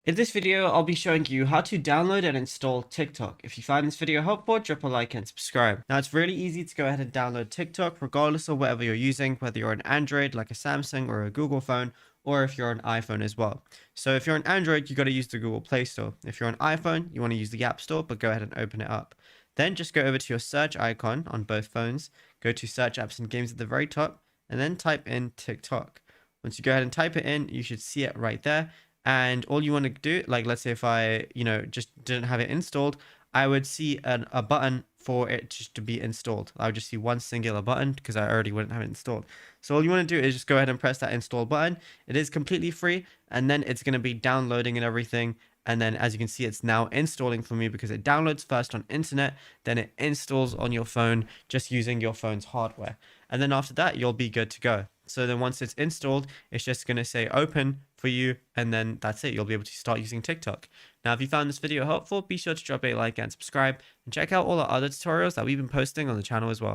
In this video, I'll be showing you how to download and install TikTok. If you find this video helpful, drop a like and subscribe. Now, it's really easy to go ahead and download TikTok, regardless of whatever you're using, whether you're an Android like a Samsung or a Google phone, or if you're an iPhone as well. So if you're an Android, you got to use the Google Play Store. If you're an iPhone, you want to use the App Store, but go ahead and open it up. Then just go over to your search icon on both phones, go to search apps and games at the very top, and then type in TikTok. Once you go ahead and type it in, you should see it right there. And all you want to do, like let's say if I, just didn't have it installed, I would see a button for it just to be installed. I would just see one singular button because I already wouldn't have it installed. So all you want to do is just go ahead and press that install button. It is completely free, and then it's going to be downloading and everything. And then as you can see, it's now installing for me because it downloads first on internet, then it installs on your phone just using your phone's hardware. And then after that, you'll be good to go. So then once it's installed, it's just going to say open for you, and then that's it. You'll be able to start using TikTok. Now, if you found this video helpful, be sure to drop a like and subscribe, and check out all our other tutorials that we've been posting on the channel as well.